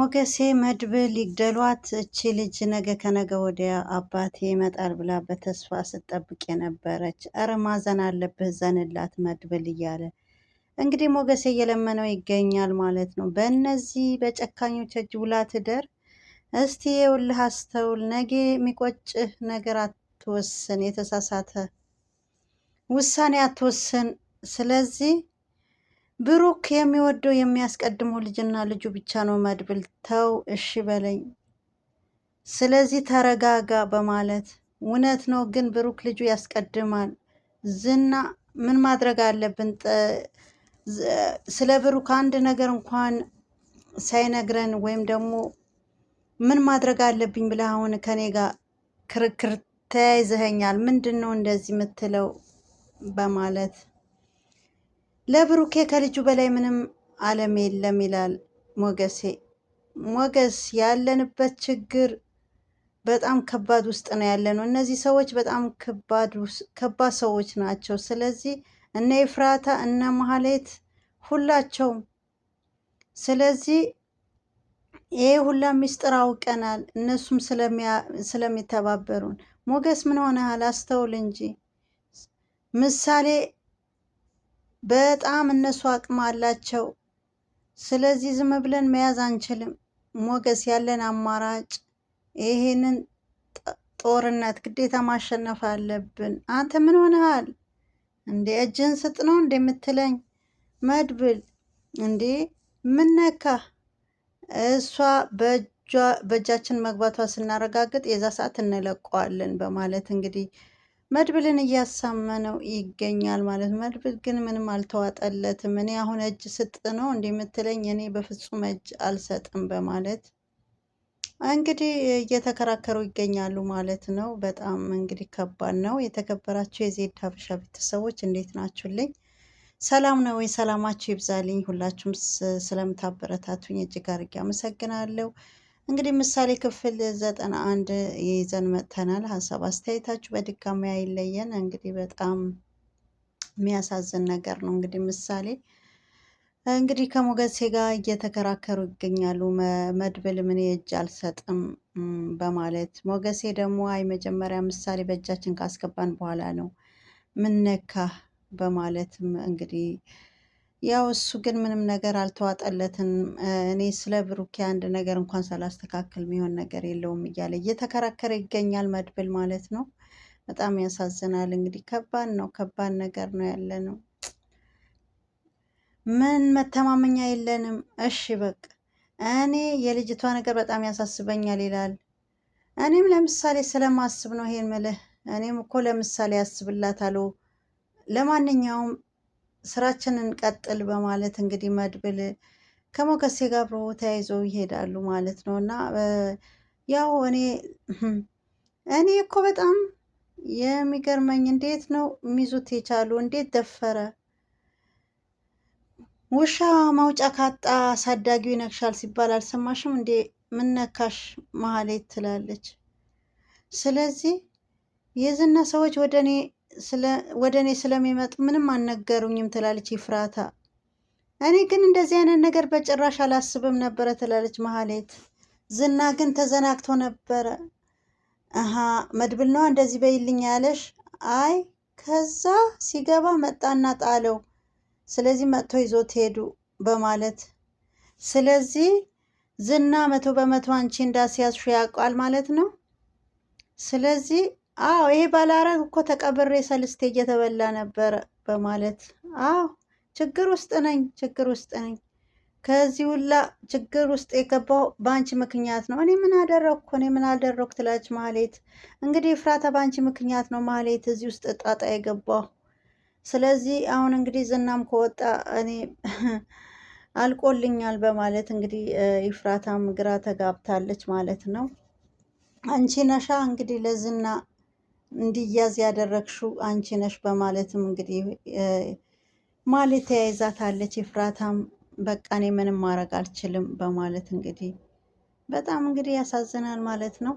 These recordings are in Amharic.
ሞገሴ መድብል ይግደሏት፣ እቺ ልጅ ነገ ከነገ ወዲያ አባቴ ይመጣል ብላ በተስፋ ስትጠብቅ የነበረች። እረ ማዘን አለብህ ዘንላት መድብል እያለ እንግዲህ ሞገሴ እየለመነው ይገኛል ማለት ነው። በእነዚህ በጨካኞች እጅ ውላ ትደር። እስቲ የውልህ አስተውል። ነገ የሚቆጭህ ነገር አትወስን፣ የተሳሳተ ውሳኔ አትወስን። ስለዚህ ብሩክ የሚወደው የሚያስቀድመው ልጅና ልጁ ብቻ ነው። መድብል ተው እሺ በለኝ፣ ስለዚህ ተረጋጋ በማለት እውነት ነው ግን ብሩክ ልጁ ያስቀድማል። ዝና ምን ማድረግ አለብን? ስለ ብሩክ አንድ ነገር እንኳን ሳይነግረን ወይም ደግሞ ምን ማድረግ አለብኝ ብለህ አሁን ከኔ ጋር ክርክር ተያይዘኸኛል። ምንድን ነው እንደዚህ የምትለው? በማለት ለብሩኬ ከልጁ በላይ ምንም ዓለም የለም ይላል ሞገሴ። ሞገስ ያለንበት ችግር በጣም ከባድ ውስጥ ነው ያለነው። እነዚህ ሰዎች በጣም ከባድ ሰዎች ናቸው። ስለዚህ እነ ኤፍራታ እነ ማህሌት ሁላቸውም። ስለዚህ ይሄ ሁላ ሚስጥር አውቀናል፣ እነሱም ስለሚተባበሩን። ሞገስ ምን ሆነሃል? አስተውል እንጂ ምሳሌ በጣም እነሱ አቅም አላቸው። ስለዚህ ዝም ብለን መያዝ አንችልም። ሞገስ ያለን አማራጭ ይሄንን ጦርነት ግዴታ ማሸነፍ አለብን። አንተ ምን ሆነሃል እንዴ? እጅህን ስጥ ነው እንደምትለኝ? መድብል እንዴ ምን ነካ? እሷ በእጃችን መግባቷ ስናረጋግጥ የዛ ሰዓት እንለቀዋለን በማለት እንግዲህ መድብልን እያሳመነው ይገኛል ማለት። መድብል ግን ምንም አልተዋጠለትም። እኔ አሁን እጅ ስጥ ነው እንደምትለኝ? እኔ በፍጹም እጅ አልሰጥም በማለት እንግዲህ እየተከራከሩ ይገኛሉ ማለት ነው። በጣም እንግዲህ ከባድ ነው። የተከበራችሁ የዜድ ሀበሻ ቤተሰቦች እንዴት ናችሁልኝ? ሰላም ነው ወይ? ሰላማችሁ ይብዛልኝ። ሁላችሁም ስለምታበረታቱኝ እጅግ አድርጌ አመሰግናለሁ። እንግዲህ ምሳሌ ክፍል 91 ይዘን መጥተናል። ሀሳብ አስተያየታችሁ በድጋሚ አይለየን። እንግዲህ በጣም የሚያሳዝን ነገር ነው። እንግዲህ ምሳሌ እንግዲህ ከሞገሴ ጋር እየተከራከሩ ይገኛሉ። መድብል ምን እጅ አልሰጥም በማለት ሞገሴ ደግሞ አይ መጀመሪያ ምሳሌ በእጃችን ካስገባን በኋላ ነው ምነካ በማለትም እንግዲህ ያው እሱ ግን ምንም ነገር አልተዋጠለትም። እኔ ስለ ብሩኬ አንድ ነገር እንኳን ሳላስተካክል የሚሆን ነገር የለውም እያለ እየተከራከረ ይገኛል መድብል ማለት ነው። በጣም ያሳዝናል። እንግዲህ ከባድ ነው፣ ከባድ ነገር ነው ያለ ነው። ምን መተማመኛ የለንም። እሺ በቃ እኔ የልጅቷ ነገር በጣም ያሳስበኛል ይላል። እኔም ለምሳሌ ስለማስብ ነው ይሄን ምልህ። እኔም እኮ ለምሳሌ ያስብላታለሁ። ለማንኛውም ስራችንን ቀጥል በማለት እንግዲህ መድብል ከሞገሴ ጋር አብሮ ተያይዘው ይሄዳሉ ማለት ነው። እና ያው እኔ እኮ በጣም የሚገርመኝ እንዴት ነው የሚይዙት የቻሉ? እንዴት ደፈረ? ውሻ መውጫ ካጣ አሳዳጊው ይነክሻል ሲባል አልሰማሽም እንዴ? ምነካሽ ማህሌት ትላለች። ስለዚህ የዝና ሰዎች ወደ እኔ ስለሚመጡ ምንም አልነገሩኝም ትላለች ይፍራታ። እኔ ግን እንደዚህ አይነት ነገር በጭራሽ አላስብም ነበረ ትላለች ማህሌት። ዝና ግን ተዘናግቶ ነበረ። አሀ መድብል ነዋ እንደዚህ በይልኝ ያለሽ? አይ ከዛ ሲገባ መጣና ጣለው። ስለዚህ መጥቶ ይዞት ሄዱ በማለት ስለዚህ ዝና 100% አንቺ እንዳስያዝሹ ያውቃል ማለት ነው። ስለዚህ አዎ ይሄ ባለአረግ እኮ ተቀብሬ ሰልስቴ እየተበላ ነበረ በማለት አዎ ችግር ውስጥ ነኝ። ከዚህ ሁላ ችግር ውስጥ የገባው በአንቺ ምክንያት ነው። እኔ ምን አደረኩ ትላለች ማህሌት። እንግዲህ ኤፍራታ በአንቺ ምክንያት ነው ማህሌት እዚህ ውስጥ ጣጣ የገባው። ስለዚህ አሁን እንግዲህ ዝናም ከወጣ እኔ አልቆልኛል በማለት እንግዲህ ኤፍራታም ግራ ተጋብታለች ማለት ነው። አንቺ ነሻ እንግዲህ ለዝና እንዲያዝ ያደረግሽው አንቺ ነሽ በማለትም እንግዲህ ማለት ተያይዛታለች። ኤፍራታም በቃ እኔ ምንም ማድረግ አልችልም በማለት እንግዲህ በጣም እንግዲህ ያሳዝናል ማለት ነው።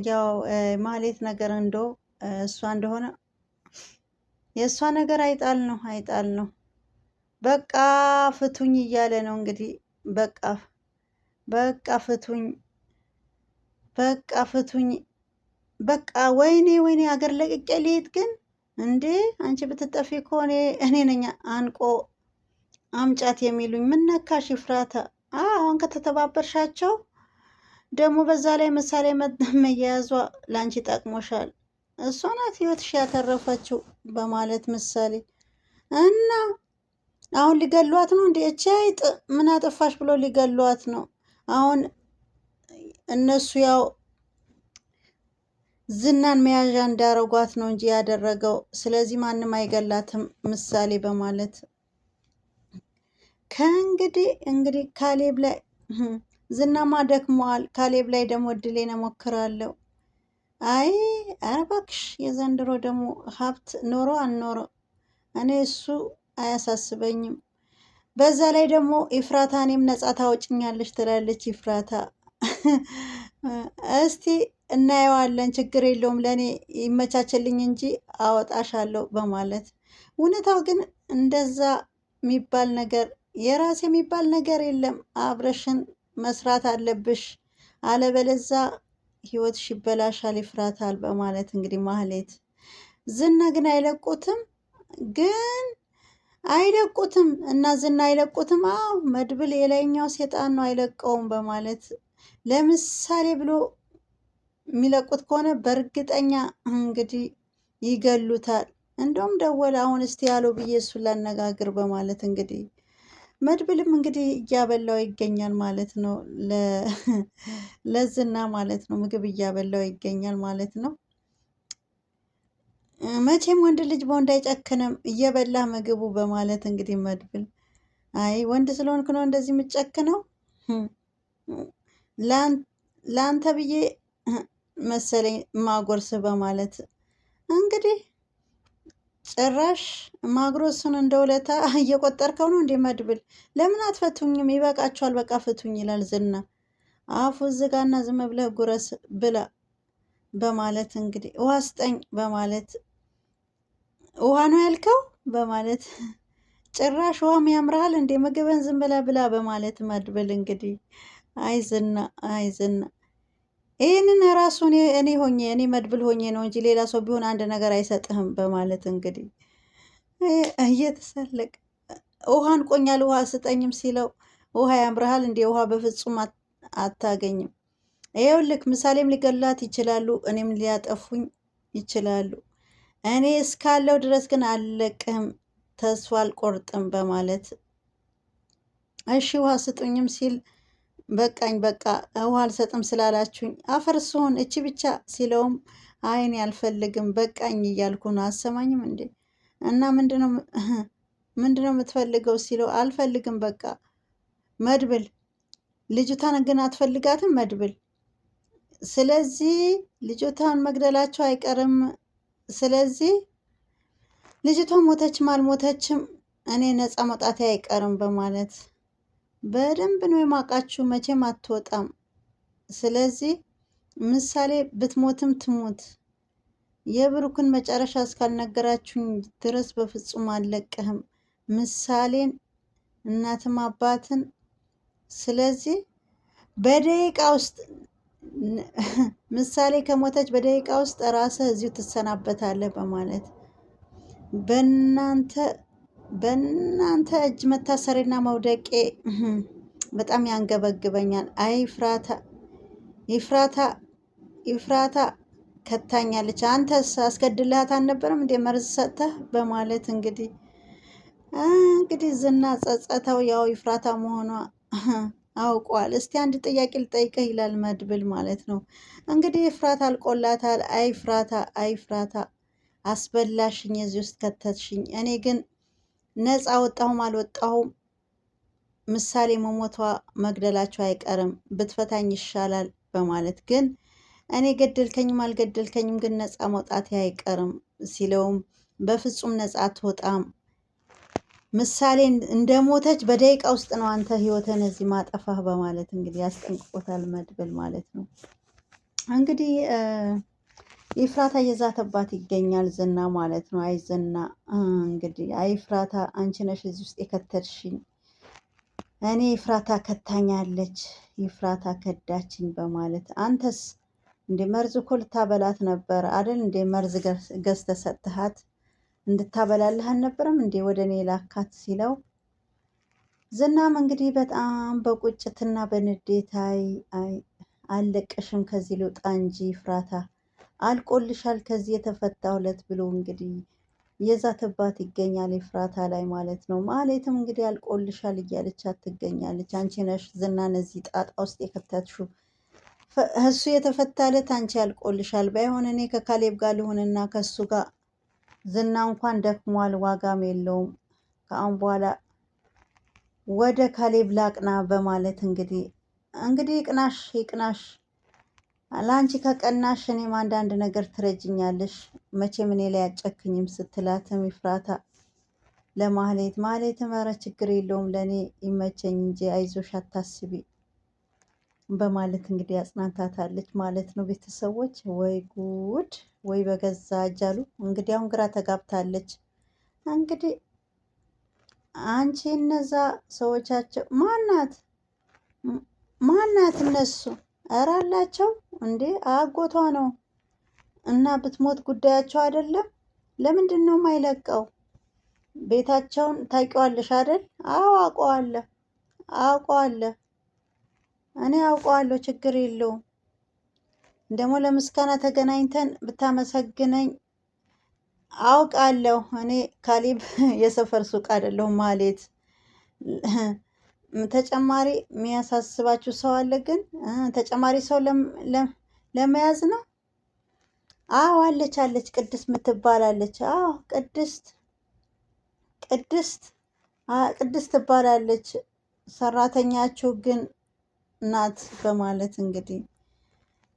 ያው ማለት ነገር እሷ እንደሆነ የእሷ ነገር አይጣል ነው በቃ ፍቱኝ እያለ ነው እንግዲህ በቃ በቃ ፍቱኝ፣ በቃ ፍቱኝ፣ በቃ ወይኔ ወይኔ፣ አገር ለቅቄ ልሂድ ግን እንዴ! አንቺ ብትጠፊ እኮ እኔ ነኝ አንቆ አምጫት የሚሉኝ። ምን ነካሽ ይፍራታ? አሁን ከተተባበርሻቸው ደግሞ በዛ ላይ ምሳሌ መያያዟ ለአንቺ ጠቅሞሻል። እሷ ናት ህይወትሽ ያተረፈችው በማለት ምሳሌ እና አሁን ሊገሏት ነው እንዴ? እቺ አይጥ ምን አጠፋሽ ብሎ ሊገሏት ነው። አሁን እነሱ ያው ዝናን መያዣ እንዳረጓት ነው እንጂ ያደረገው። ስለዚህ ማንም አይገላትም ምሳሌ በማለት እንግዲህ ካሌብ ላይ ዝናማ ደክመዋል። ካሌብ ላይ ደግሞ እድሌን እሞክራለሁ። አይ ኧረ እባክሽ የዘንድሮ ደግሞ ሀብት ኖሮ አልኖሮ እኔ እሱ አያሳስበኝም። በዛ ላይ ደግሞ ኢፍራታ እኔም ነጻ ታወጭኛለች ትላለች ኢፍራታ። እስቲ እናየዋለን፣ ችግር የለውም ለእኔ ይመቻችልኝ እንጂ አወጣሻለሁ በማለት እውነታው ግን እንደዛ የሚባል ነገር የራስ የሚባል ነገር የለም። አብረሽን መስራት አለብሽ፣ አለበለዛ ህይወትሽ ይበላሻል ይፍራታል በማለት እንግዲህ ማህሌት ዝና ግን አይለቁትም እና ዝና አይለቁትም። አዎ መድብል የላይኛው ሴጣን ነው አይለቀውም በማለት ለምሳሌ ብሎ የሚለቁት ከሆነ በእርግጠኛ እንግዲህ ይገሉታል። እንደውም ደወለ አሁን እስቲ ያለው ብዬ እሱን ላነጋግር በማለት እንግዲህ መድብልም እንግዲህ እያበላው ይገኛል ማለት ነው። ለዝና ማለት ነው ምግብ እያበላው ይገኛል ማለት ነው። መቼም ወንድ ልጅ በወንድ አይጨክንም እየበላ ምግቡ በማለት እንግዲህ መድብል አይ ወንድ ስለሆንክ ነው እንደዚህ የምጨክነው ለአንተ ብዬ መሰለኝ ማጎርስ በማለት እንግዲህ ጭራሽ ማጉረሱን እንደ ውለታ እየቆጠርከው ነው እንዴ መድብል? ለምን አትፈቱኝም? ይበቃችኋል፣ በቃ ፍቱኝ ይላል ዝና። አፉ ዝጋና ዝም ብለህ ጉረስ ብላ በማለት እንግዲህ ውሃ ስጠኝ በማለት ውሃ ነው ያልከው በማለት ጭራሽ ውሃም ያምርሃል እንዴ? ምግብን ዝም ብለህ ብላ በማለት መድብል እንግዲህ አይዝና ይህንን ራሱ እኔ መድብል ሆኜ ነው እንጂ ሌላ ሰው ቢሆን አንድ ነገር አይሰጥህም በማለት እንግዲህ እየተሰለቅ ውሃን ቆኛል ውሃ ስጠኝም ሲለው ውሃ ያምርሃል እንዴ? ውሃ በፍጹም አታገኝም። ይኸውልህ ምሳሌም ሊገላት ይችላሉ፣ እኔም ሊያጠፉኝ ይችላሉ። እኔ እስካለው ድረስ ግን አልለቅህም፣ ተስፋ አልቆርጥም በማለት እሺ ውሃ ስጡኝም ሲል በቃኝ በቃ ውሃ አልሰጥም ስላላችሁኝ አፈር ስሆን እቺ ብቻ ሲለውም አይኔ አልፈልግም በቃኝ እያልኩ ነው አሰማኝም እንዴ? እና ምንድነው የምትፈልገው ሲለው አልፈልግም በቃ መድብል ልጅቷን ግን አትፈልጋትም መድብል። ስለዚህ ልጅቷን መግደላቸው አይቀርም። ስለዚህ ልጅቷ ሞተችም አልሞተችም እኔ ነፃ መውጣቴ አይቀርም በማለት በደንብ ነው የማውቃችሁ፣ መቼም አትወጣም። ስለዚህ ምሳሌ ብትሞትም ትሞት የብሩክን መጨረሻ እስካልነገራችሁኝ ድረስ በፍጹም አልለቅህም ምሳሌን እናትም አባትን። ስለዚህ በደቂቃ ውስጥ ምሳሌ ከሞተች በደቂቃ ውስጥ ራስህ እዚሁ ትሰናበታለህ በማለት በእናንተ እጅ መታሰሬና መውደቄ በጣም ያንገበግበኛል። አይ ይፍራታ ከታኛለች። አንተስ አስገድልሃት አልነበረም እንዴ መርዝ ሰጥተህ በማለት እንግዲህ ዝና ጸጸተው ያው ይፍራታ መሆኗ አውቋል። እስቲ አንድ ጥያቄ ልጠይቅህ ይላል መድብል ማለት ነው። እንግዲህ ይፍራታ አልቆላታል። አይፍራታ አስበላሽኝ፣ እዚህ ውስጥ ከተትሽኝ። እኔ ግን ነፃ ወጣሁም አልወጣሁም ምሳሌ መሞቷ መግደላቸው አይቀርም፣ ብትፈታኝ ይሻላል በማለት ግን እኔ ገደልከኝም አልገደልከኝም ግን ነፃ መውጣቴ አይቀርም ሲለውም በፍጹም ነፃ አትወጣም፣ ምሳሌ እንደሞተች በደቂቃ ውስጥ ነው አንተ ህይወትን እዚህ ማጠፋህ በማለት እንግዲህ ያስጠንቅቆታል መድብል ማለት ነው። እንግዲህ ይፍራታ እየዛተባት ይገኛል ዝና ማለት ነው። አይ ዝና እንግዲህ አይ ፍራታ አንቺ ነሽ እዚህ ውስጥ የከተትሽኝ እኔ ይፍራታ ከታኛለች፣ ይፍራታ ከዳችኝ በማለት አንተስ እንደ መርዝ እኮ ልታበላት ነበር አደል? እንደ መርዝ ገዝተህ ሰጥሃት እንድታበላልህ አልነበረም እንዴ ወደ እኔ ላካት ሲለው ዝናም እንግዲህ በጣም በቁጭትና በንዴት አይ አልለቀሽም ከዚህ ልውጣ እንጂ ፍራታ አልቆልሻል ከዚህ የተፈታሁለት ብሎ እንግዲህ የዛተባት ይገኛል ፍራታ ላይ ማለት ነው። ማለትም እንግዲህ አልቆልሻል እያለቻት ትገኛለች። አንቺ ነሽ ዝናን እዚህ ጣጣ ውስጥ የከተትሽው፣ እሱ የተፈታለት አንቺ ያልቆልሻል። ባይሆን እኔ ከካሌብ ጋር ልሆንና ከሱ ጋር ዝና እንኳን ደክሟል፣ ዋጋም የለውም። ከአሁን በኋላ ወደ ካሌብ ላቅና በማለት እንግዲህ ይቅናሽ ለአንቺ ከቀናሽ እኔም አንዳንድ ነገር ትረጅኛለሽ፣ መቼም እኔ ላይ አጨክኝም ስትላትም ይፍራታ ለማህሌትም ኧረ ችግር የለውም ለእኔ ይመቸኝ እንጂ አይዞሽ አታስቢ በማለት እንግዲህ አጽናንታታለች ማለት ነው። ቤተሰቦች ወይ ጉድ ወይ በገዛ እጃሉ እንግዲህ አሁን ግራ ተጋብታለች። እንግዲህ አንቺ እነዛ ሰዎቻቸው ማናት እነሱ ኧረ አላቸው እንዴ አጎቷ ነው እና ብትሞት ጉዳያቸው አይደለም። ለምንድን ነው የማይለቀው? ቤታቸውን ታውቂዋለሽ አይደል? አዎ አውቀዋለሁ እኔ አውቀዋለሁ፣ ችግር የለውም። ደግሞ ለምስጋና ተገናኝተን ብታመሰግነኝ አውቃለሁ። እኔ ካሌብ የሰፈር ሱቅ አይደለሁም ማለት ተጨማሪ የሚያሳስባችሁ ሰው አለ? ግን ተጨማሪ ሰው ለመያዝ ነው? አዎ አለች ቅድስት ምትባላለች። አዎ ቅድስት ትባላለች። ሰራተኛችሁ ግን ናት በማለት እንግዲህ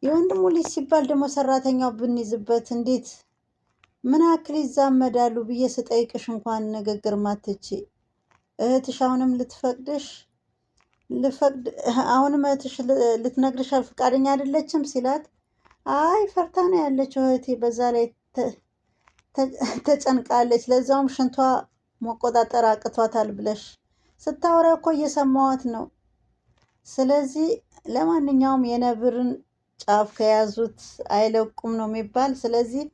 የወንድሙ ልጅ ሲባል ደግሞ ሰራተኛው ብንይዝበት እንዴት ምን ያክል ይዛመዳሉ ብዬ ስጠይቅሽ እንኳን ንግግር ማትች እህትሽ አሁንም አሁንም እህትሽ ልትነግርሽ ፈቃደኛ አይደለችም ሲላት፣ አይ ፈርታ ነው ያለችው እህቴ፣ በዛ ላይ ተጨንቃለች፣ ለዛውም ሽንቷ መቆጣጠር አቅቷታል ብለሽ ስታወራ እኮ እየሰማዋት ነው። ስለዚህ ለማንኛውም የነብርን ጫፍ ከያዙት አይለቁም ነው የሚባል። ስለዚህ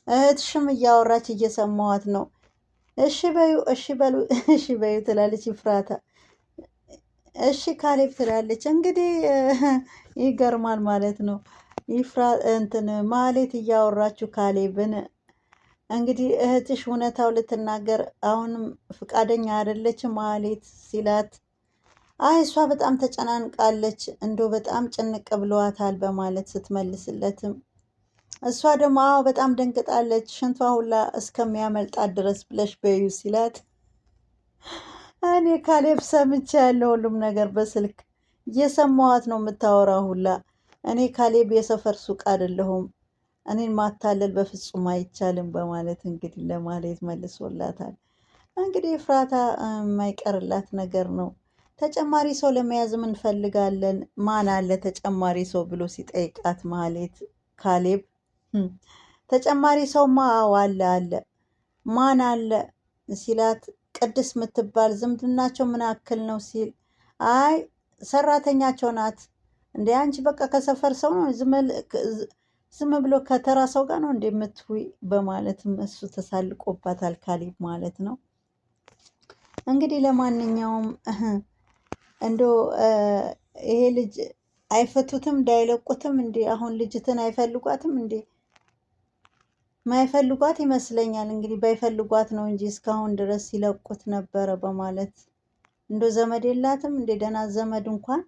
እህትሽም እያወራች እየሰማዋት ነው። እሺ በዩ ትላለች ይፍራታ። እሺ ካሌብ ትላለች። እንግዲህ ይገርማል ማለት ነው። ማሌት እያወራችሁ ካሌብን እንግዲህ እህትሽ እውነታው ልትናገር አሁንም ፍቃደኛ አይደለችም ማሌት ሲላት፣ አይ እሷ በጣም ተጨናንቃለች፣ እንዶ በጣም ጭንቅ ብለዋታል በማለት ስትመልስለትም እሷ ደግሞ አዎ በጣም ደንግጣለች፣ ሽንቷ ሁላ እስከሚያመልጣት ድረስ ብለሽ በዩ ሲላት፣ እኔ ካሌብ ሰምቼ ያለው ሁሉም ነገር በስልክ እየሰማዋት ነው የምታወራ ሁላ። እኔ ካሌብ የሰፈር ሱቅ አይደለሁም፣ እኔን ማታለል በፍጹም አይቻልም በማለት እንግዲህ ለማለት መልሶላታል። እንግዲህ ፍራታ የማይቀርላት ነገር ነው። ተጨማሪ ሰው ለመያዝ እንፈልጋለን፣ ማን አለ ተጨማሪ ሰው ብሎ ሲጠይቃት ማሌት ካሌብ ተጨማሪ ሰውማ አለ ማን አለ ሲላት፣ ቅድስት የምትባል ዝምድናቸው ምን ያክል ነው ሲል፣ አይ ሰራተኛቸው ናት። እንደ አንቺ በቃ ከሰፈር ሰው ነው ዝም ብሎ ከተራ ሰው ጋር ነው እንደምትውይ በማለትም እሱ ተሳልቆባታል ካሌብ ማለት ነው። እንግዲህ ለማንኛውም እንዶ ይሄ ልጅ አይፈቱትም እንዳይለቁትም እንዴ? አሁን ልጅትን አይፈልጓትም እንዴ? ማይፈልጓት ይመስለኛል። እንግዲህ ባይፈልጓት ነው እንጂ እስካሁን ድረስ ሲለቁት ነበረ በማለት እንዶ ዘመድ የላትም እንዴ? ደህና ዘመድ እንኳን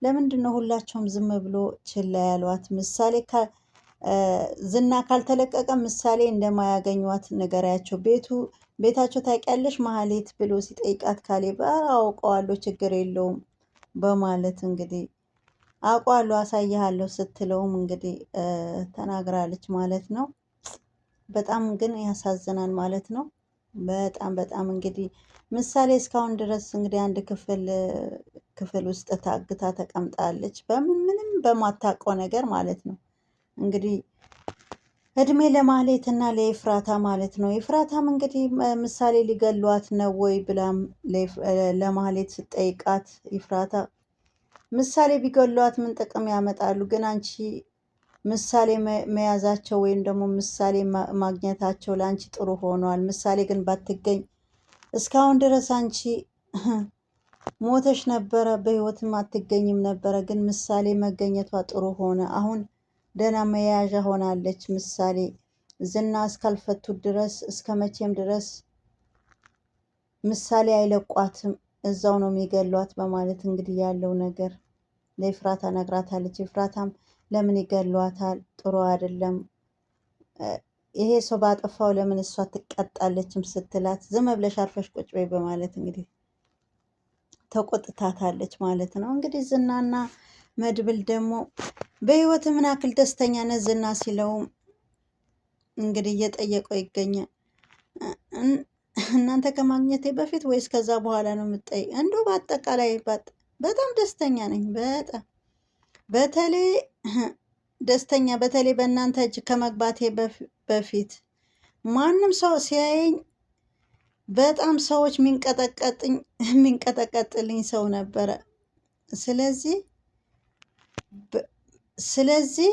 ለምንድን ነው ሁላቸውም ዝም ብሎ ችላ ያሏት? ምሳሌ ዝና ካልተለቀቀ ምሳሌ እንደማያገኟት ንገሪያቸው። ቤታቸው ታውቂያለሽ ማህሌት ብሎ ሲጠይቃት ካሌብ አውቀዋለሁ ችግር የለውም በማለት እንግዲህ አውቀዋለሁ አሳይሃለሁ ስትለውም እንግዲህ ተናግራለች ማለት ነው። በጣም ግን ያሳዝናል ማለት ነው። በጣም እንግዲህ ምሳሌ እስካሁን ድረስ እንግዲህ አንድ ክፍል ውስጥ ታግታ ተቀምጣለች። ምንም በማታውቀው ነገር ማለት ነው። እንግዲህ እድሜ ለማህሌት እና ለኤፍራታ ማለት ነው። ኤፍራታም እንግዲህ ምሳሌ ሊገሏት ነው ወይ ብላም ለማህሌት ስጠይቃት ኤፍራታ ምሳሌ ቢገሏት ምን ጥቅም ያመጣሉ? ግን አንቺ ምሳሌ መያዛቸው ወይም ደግሞ ምሳሌ ማግኘታቸው ለአንቺ ጥሩ ሆኗል። ምሳሌ ግን ባትገኝ እስካሁን ድረስ አንቺ ሞተሽ ነበረ፣ በህይወትም አትገኝም ነበረ። ግን ምሳሌ መገኘቷ ጥሩ ሆነ። አሁን ደህና መያዣ ሆናለች ምሳሌ። ዝና እስካልፈቱት ድረስ እስከ መቼም ድረስ ምሳሌ አይለቋትም፣ እዛው ነው የሚገሏት በማለት እንግዲህ ያለው ነገር ለኤፍራታ ነግራታለች። ኤፍራታም ለምን ይገሏታል? ጥሩ አይደለም፣ ይሄ ሰው ባጠፋው ለምን እሷ ትቀጣለችም ስትላት ዝም ብለሽ አርፈሽ ቁጭ በይ በማለት እንግዲህ ተቆጥታታለች ማለት ነው። እንግዲህ ዝናና መድብል ደግሞ በህይወት ምን ያክል ደስተኛ ነህ ዝና ሲለውም እንግዲህ እየጠየቀው ይገኛል። እናንተ ከማግኘቴ በፊት ወይስ ከዛ በኋላ ነው የምትጠይቅ? እንደው በአጠቃላይ በጣም ደስተኛ ነኝ። በጣም በተለይ ደስተኛ በተለይ በእናንተ እጅ ከመግባቴ በፊት ማንም ሰው ሲያየኝ በጣም ሰዎች የሚንቀጠቀጥልኝ ሰው ነበረ። ስለዚህ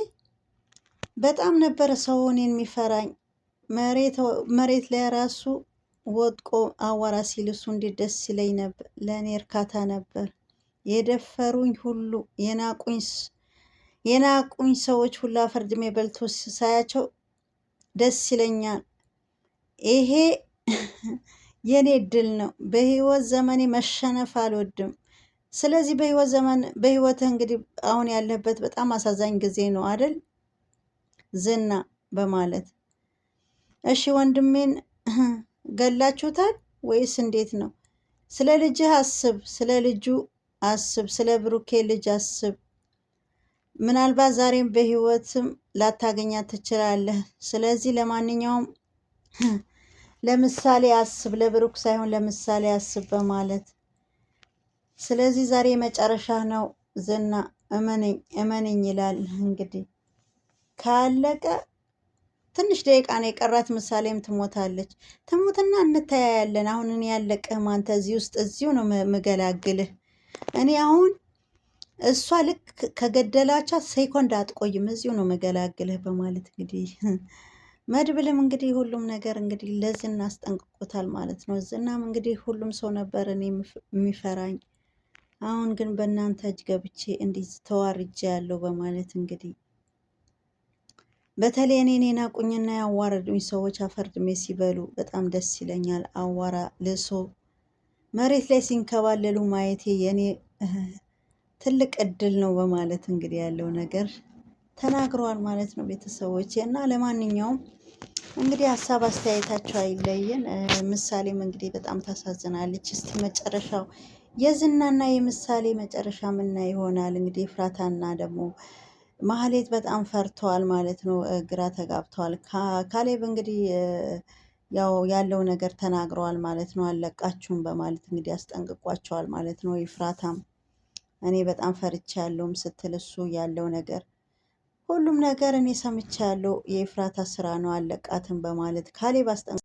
በጣም ነበረ ሰው እኔን የሚፈራኝ። መሬት ላይ ራሱ ወድቆ አዋራ ሲል እሱ እንዴት ደስ ይለኝ ነበር። ለእኔ እርካታ ነበር። የደፈሩኝ ሁሉ የናቁኝ ሰዎች ሁላ ፈርድሜ በልቶ ሳያቸው ደስ ይለኛል። ይሄ የኔ እድል ነው። በህይወት ዘመኔ መሸነፍ አልወድም። ስለዚህ በህይወትህ እንግዲህ አሁን ያለበት በጣም አሳዛኝ ጊዜ ነው አይደል ዝና በማለት እሺ ወንድሜን ገላችሁታል ወይስ እንዴት ነው? ስለ ልጅህ አስብ፣ ስለ ልጁ አስብ፣ ስለ ብሩኬ ልጅ አስብ። ምናልባት ዛሬም በህይወትም ላታገኛት ትችላለህ። ስለዚህ ለማንኛውም ለምሳሌ አስብ፣ ለብሩክ ሳይሆን ለምሳሌ አስብ በማለት ስለዚህ ዛሬ መጨረሻ ነው ዝና እመነኝ ይላል። እንግዲህ ካለቀ ትንሽ ደቂቃ ነው የቀራት። ምሳሌም ትሞታለች። ትሞትና እንተያያለን። አሁን እኔ ያለቅህም አንተ እዚሁ ነው ምገላግልህ። እኔ አሁን እሷ ልክ ከገደላቻት ሴኮንድ አትቆይም፣ እዚሁ ነው መገላግልህ በማለት እንግዲህ መድብልም እንግዲህ ሁሉም ነገር እንግዲህ ለዝና አስጠንቅቆታል ማለት ነው። ዝናም እንግዲህ ሁሉም ሰው ነበር እኔ የሚፈራኝ፣ አሁን ግን በእናንተ እጅ ገብቼ እንዲህ ተዋርጄ ያለው በማለት እንግዲህ በተለይ እኔን የናቁኝና ያዋረዱኝ ሰዎች አፈርድሜ ሲበሉ በጣም ደስ ይለኛል። አዋራ ልሶ መሬት ላይ ሲንከባለሉ ማየቴ የኔ ትልቅ እድል ነው በማለት እንግዲህ ያለው ነገር ተናግረዋል ማለት ነው ቤተሰቦች። እና ለማንኛውም እንግዲህ ሀሳብ አስተያየታቸው አይለየን። ምሳሌም እንግዲህ በጣም ታሳዝናለች። እስቲ መጨረሻው የዝናና የምሳሌ መጨረሻ ምና ይሆናል። እንግዲህ ኤፍራታና ደግሞ ማህሌት በጣም ፈርተዋል ማለት ነው፣ ግራ ተጋብተዋል። ካሌብ እንግዲህ ያው ያለው ነገር ተናግረዋል ማለት ነው። አለቃችሁም በማለት እንግዲህ አስጠንቅቋቸዋል ማለት ነው። ኤፍራታም እኔ በጣም ፈርቻ ያለውም ስትል እሱ ያለው ነገር ሁሉም ነገር እኔ ሰምቻለሁ፣ የኤፍራታ ስራ ነው አለቃትም በማለት ካሌብ